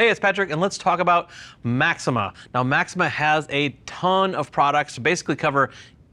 Hey, it's Patrick, and let's talk about Maxima. Now, Maxima has a ton of products to basically cover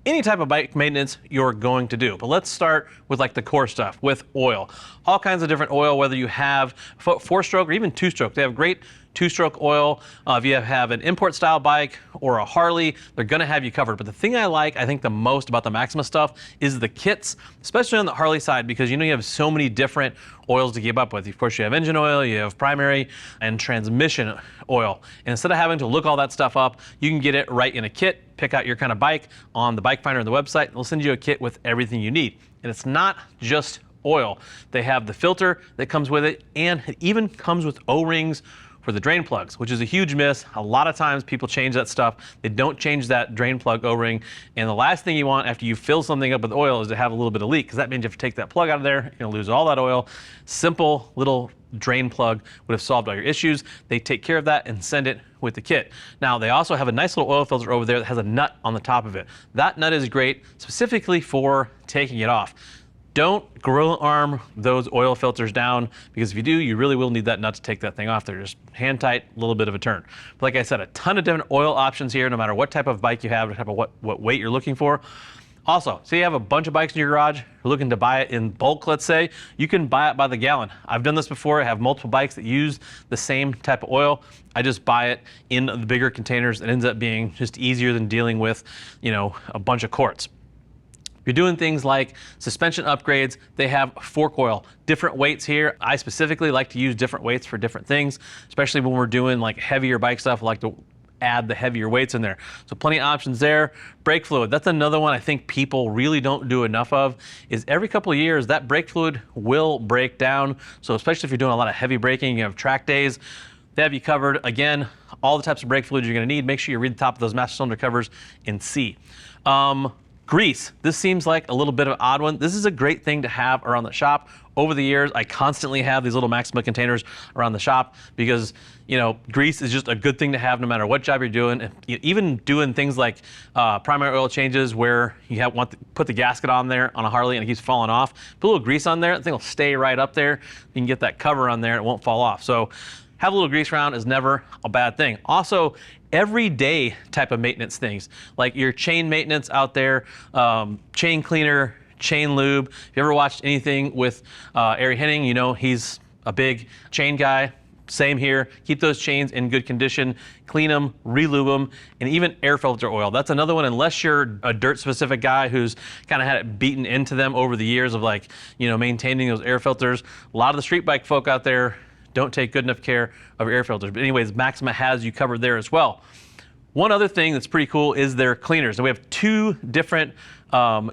any type of bike maintenance you're going to do. But let's start with like the core stuff, with oil. All kinds of different oil, whether you have 4-stroke or even 2-stroke. They have great 2-stroke oil. If you have an import style bike or a Harley, they're gonna have you covered. But the thing I think the most about the Maxima stuff is the kits, especially on the Harley side, because you have so many different oils to keep up with. Of course, you have engine oil, you have primary and transmission oil. And instead of having to look all that stuff up, you can get it right in a kit, pick out your kind of bike on the bike finder on the website, and they'll send you a kit with everything you need. And it's not just oil. They have the filter that comes with it, and it even comes with O-rings for the drain plugs, which is a huge miss. A lot of times people change that stuff. They don't change that drain plug O-ring. And the last thing you want after you fill something up with oil is to have a little bit of leak, because that means you have to take that plug out of there, you're gonna lose all that oil. Simple little drain plug would have solved all your issues. They take care of that and send it with the kit. Now, they also have a nice little oil filter over there that has a nut on the top of it. That nut is great specifically for taking it off. Don't gorilla arm those oil filters down, because if you do, you really will need that nut to take that thing off. They're just hand tight, a little bit of a turn. But like I said, a ton of different oil options here, no matter what type of bike you have, what weight you're looking for. Also, say you have a bunch of bikes in your garage, you're looking to buy it in bulk, let's say, you can buy it by the gallon. I've done this before. I have multiple bikes that use the same type of oil. I just buy it in the bigger containers. It ends up being just easier than dealing with, a bunch of quarts. If you're doing things like suspension upgrades, they have fork oil, different weights here. I specifically like to use different weights for different things, especially when we're doing like heavier bike stuff. I like to add the heavier weights in there. So plenty of options there. Brake fluid, that's another one I think people really don't do enough of, is every couple of years that brake fluid will break down. So especially if you're doing a lot of heavy braking, you have track days, they have you covered. Again, all the types of brake fluids you're gonna need. Make sure you read the top of those master cylinder covers and see. Grease, this seems like a little bit of an odd one. This is a great thing to have around the shop. Over the years, I constantly have these little Maxima containers around the shop because, grease is just a good thing to have no matter what job you're doing. Even doing things like primary oil changes where you put the gasket on there on a Harley and it keeps falling off. Put a little grease on there, the thing will stay right up there. You can get that cover on there, it won't fall off. So have a little grease around is never a bad thing. Also, everyday type of maintenance things, like your chain maintenance out there, chain cleaner, chain lube. If you ever watched anything with Ari Henning, he's a big chain guy. Same here. Keep those chains in good condition, clean them, re-lube them, and even air filter oil. That's another one, unless you're a dirt-specific guy who's kind of had it beaten into them over the years of maintaining those air filters. A lot of the street bike folk out there don't take good enough care of air filters. But anyways, Maxima has you covered there as well. One other thing that's pretty cool is their cleaners. And we have 2 different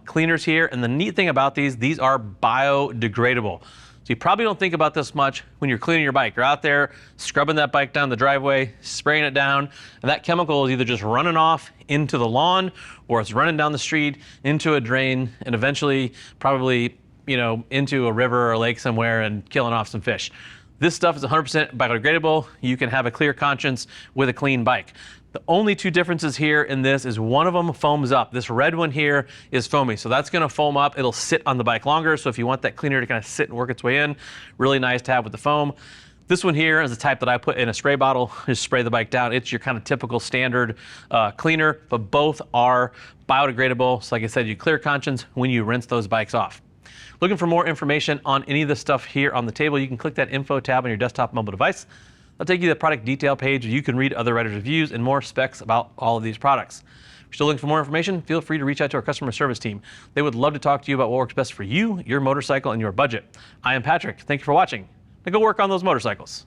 cleaners here. And the neat thing about these are biodegradable. So you probably don't think about this much when you're cleaning your bike. You're out there scrubbing that bike down the driveway, spraying it down, and that chemical is either just running off into the lawn or it's running down the street into a drain and eventually probably into a river or a lake somewhere and killing off some fish. This stuff is 100% biodegradable. You can have a clear conscience with a clean bike. The only 2 differences here in this is one of them foams up. This red one here is foamy, so that's gonna foam up. It'll sit on the bike longer, so if you want that cleaner to kind of sit and work its way in, really nice to have with the foam. This one here is the type that I put in a spray bottle, just spray the bike down. It's your kind of typical standard cleaner, but both are biodegradable. So like I said, you clear conscience when you rinse those bikes off. Looking for more information on any of the stuff here on the table, you can click that info tab on your desktop mobile device. That'll take you to the product detail page where you can read other writers' reviews and more specs about all of these products. If you're still looking for more information, feel free to reach out to our customer service team. They would love to talk to you about what works best for you, your motorcycle, and your budget. I am Patrick. Thank you for watching. Now go work on those motorcycles.